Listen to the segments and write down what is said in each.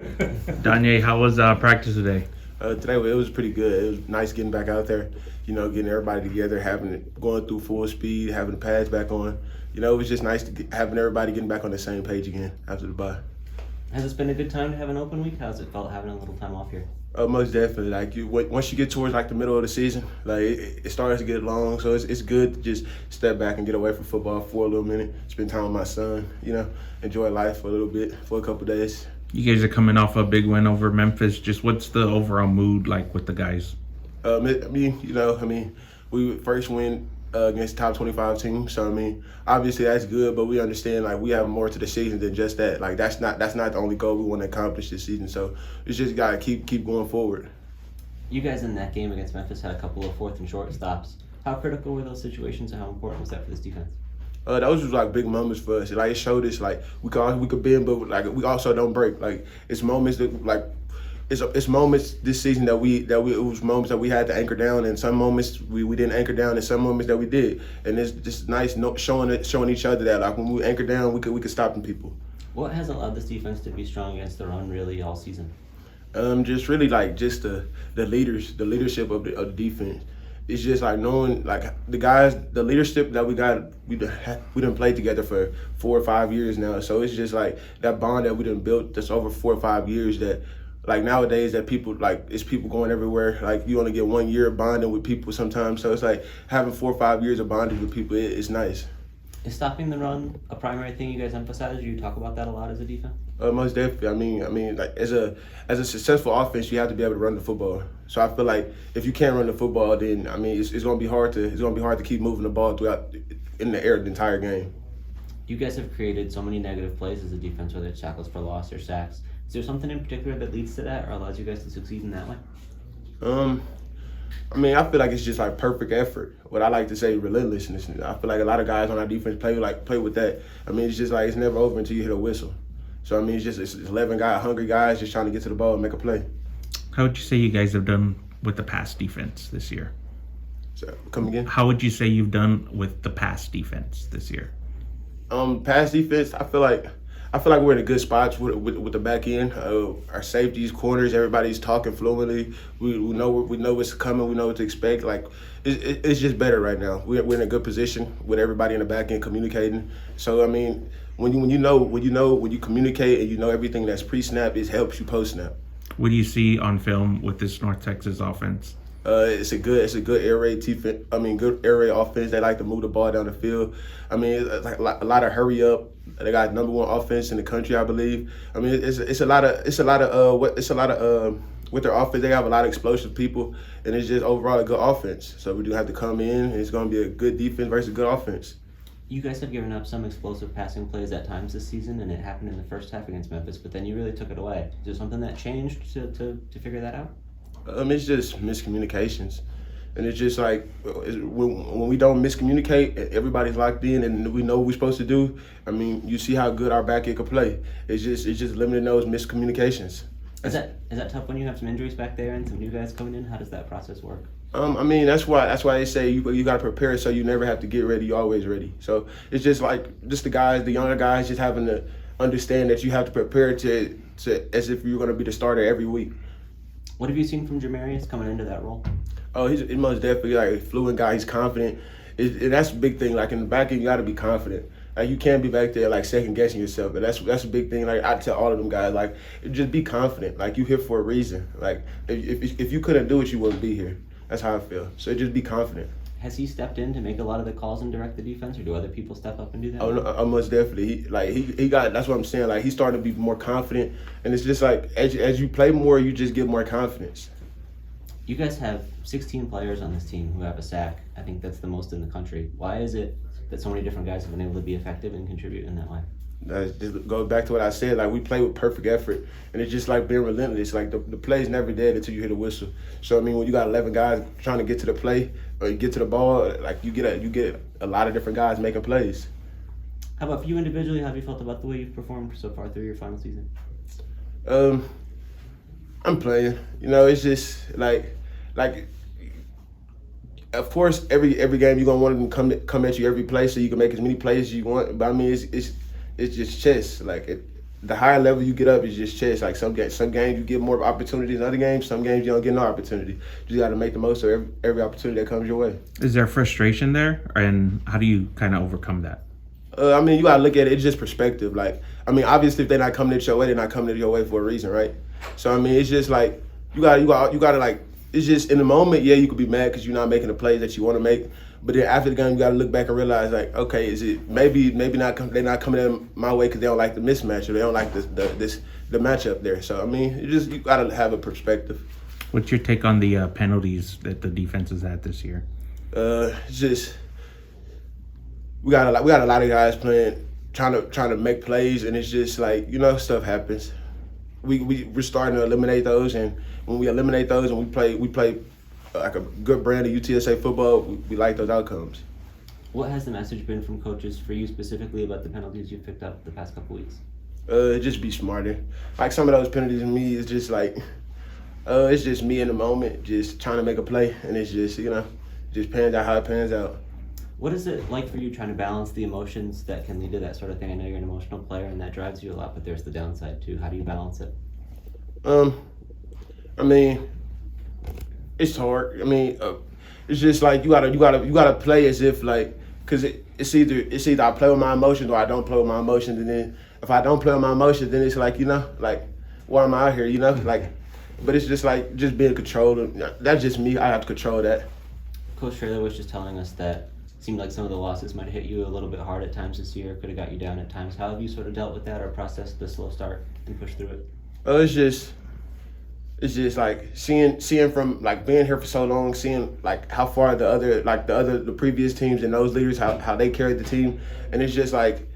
Donyai, how was practice today? Today it was pretty good. It was nice getting back out there, getting everybody together, going through full speed, having the pads back on. It was just nice to having everybody getting back on the same page again after the bye. Has this been a good time to have an open week? How's it felt having a little time off here? Most definitely. Like once you get towards like the middle of the season, like it starts to get long. So it's good to just step back and get away from football for a little minute, spend time with my son. Enjoy life for a little bit for a couple days. You guys are coming off a big win over Memphis. Just what's the overall mood like with the guys? We first win against top 25 team. So obviously that's good, but we understand like we have more to the season than just that. Like that's not the only goal we want to accomplish this season. So it's just gotta keep going forward. You guys in that game against Memphis had a couple of 4th and short stops. How critical were those situations, and how important was that for this defense? Those was like big moments for us. Like it showed us like we could bend, but like we also don't break. Like it's moments that like it's moments this season that it was moments that we had to anchor down, and some moments we didn't anchor down, and some moments that we did. And it's just nice showing each other that like when we anchor down, we could stop them people. What has allowed this defense to be strong against the run really all season? Just really like just the leadership of the defense. It's just like knowing like the guys, the leadership that we got. We done played together for 4 or 5 years now, so it's just like that bond that we done built that's over 4 or 5 years. That like nowadays that people like it's people going everywhere. Like you only get 1 year of bonding with people sometimes, so it's like having 4 or 5 years of bonding with people. It's nice. Is stopping the run a primary thing you guys emphasize? Do you talk about that a lot as a defense? Most definitely. Like as a successful offense, you have to be able to run the football. So I feel like if you can't run the football, then it's gonna be hard to keep moving the ball throughout in the air the entire game. You guys have created so many negative plays as a defense, whether it's tackles for loss or sacks. Is there something in particular that leads to that or allows you guys to succeed in that way? I feel like it's just like perfect effort. What I like to say, relentlessness. I feel like a lot of guys on our defense play with that. It's just like it's never over until you hit a whistle. So it's 11 hungry guys just trying to get to the ball and make a play. How would you say you guys have done with the pass defense this year? So come again? How would you say you've done with the pass defense this year? Pass defense. I feel like we're in a good spot with the back end. Our safeties, corners, everybody's talking fluently. We know what's coming. We know what to expect. Like it's just better right now. We're in a good position with everybody in the back end communicating. So when you communicate and you know everything that's pre-snap, it helps you post-snap. What do you see on film with this North Texas offense? It's a good air raid defense. Good air raid offense. They like to move the ball down the field. It's like a lot of hurry up. They got #1 offense in the country, I believe. It's a lot of with their offense. They have a lot of explosive people, and it's just overall a good offense. So we do have to come in, and it's going to be a good defense versus a good offense. You guys have given up some explosive passing plays at times this season, and it happened in the first half against Memphis, but then you really took it away. Is there something that changed to figure that out? It's just miscommunications. And it's just like when we don't miscommunicate, everybody's locked in and we know what we're supposed to do. You see how good our back end can play. It's just limiting those miscommunications. Is that tough when you have some injuries back there and some new guys coming in? How does that process work? That's why they say you got to prepare so you never have to get ready. You're always ready. So it's just like the younger guys, just having to understand that you have to prepare to as if you're going to be the starter every week. What have you seen from Jamarius coming into that role? Oh, he's most definitely like a fluent guy. He's confident. And that's a big thing. Like in the back end, you got to be confident. Like you can't be back there like second guessing yourself. But that's a big thing. Like I tell all of them guys, like just be confident. Like you here for a reason. Like if you couldn't do it, you wouldn't be here. That's how I feel. So just be confident. Has he stepped in to make a lot of the calls and direct the defense, or do other people step up and do that? Oh, no, most definitely. He got. That's what I'm saying. Like he's starting to be more confident, and it's just like as you play more, you just get more confidence. You guys have 16 players on this team who have a sack. I think that's the most in the country. Why is it that so many different guys have been able to be effective and contribute in that way? That just goes back to what I said. Like we play with perfect effort, and it's just like being relentless. Like the play's never dead until you hit a whistle. So when you got 11 guys trying to get to the play or get to the ball, like you get a lot of different guys making plays. How about for you individually? How have you felt about the way you've performed so far through your final season? I'm playing. It's just like, of course, every game you're gonna want them come at you every play so you can make as many plays as you want. But it's just chess. Like the higher level you get up is just chess. Like some games you get more opportunities than other games. Some games you don't get no opportunity. You just got to make the most of every opportunity that comes your way. Is there frustration there, and how do you kind of overcome that? I mean, you gotta look at it. It's just perspective. Like, I mean, obviously, if they're not coming at your way, they're not coming at your way for a reason, right? So I mean, it's just like you gotta like. It's just in the moment, yeah, you could be mad because you're not making the plays that you want to make. But then after the game, you gotta look back and realize, like, okay, is it maybe not they're not coming in my way because they don't like the mismatch or they don't like the matchup there. So I mean, you gotta have a perspective. What's your take on the penalties that the defense has had this year? It's just we got a lot of guys playing, trying to make plays, and it's just like, you know, stuff happens. We're starting to eliminate those, and when we eliminate those and we play like a good brand of UTSA football, we like those outcomes. What has the message been from coaches for you specifically about the penalties you've picked up the past couple weeks? Just be smarter. Like some of those penalties in me is just like, it's just me in the moment, just trying to make a play, and it's just, you know, just pans out how it pans out. What is it like for you trying to balance the emotions that can lead to that sort of thing? I know you're an emotional player and that drives you a lot, but there's the downside too. How do you balance it? I mean, it's hard. I mean, it's just like you gotta play as if like, cause it's either I play with my emotions or I don't play with my emotions, and then if I don't play with my emotions, then it's like, you know, like, why am I out here, you know, like, but it's just like just being controlled. That's just me. I have to control that. Coach Traylor was just telling us that it seemed like some of the losses might have hit you a little bit hard at times this year, could have got you down at times. How have you sort of dealt with that or processed the slow start and pushed through it? It's just like seeing from like being here for so long, seeing like how far the previous teams and those leaders how they carried the team, and it's just like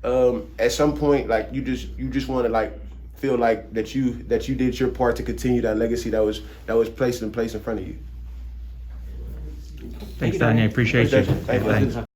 at some point like you just want to like feel like that you did your part to continue that legacy that was placed in place in front of you. Thanks, Donyai. I appreciate you. Thank you. Thanks.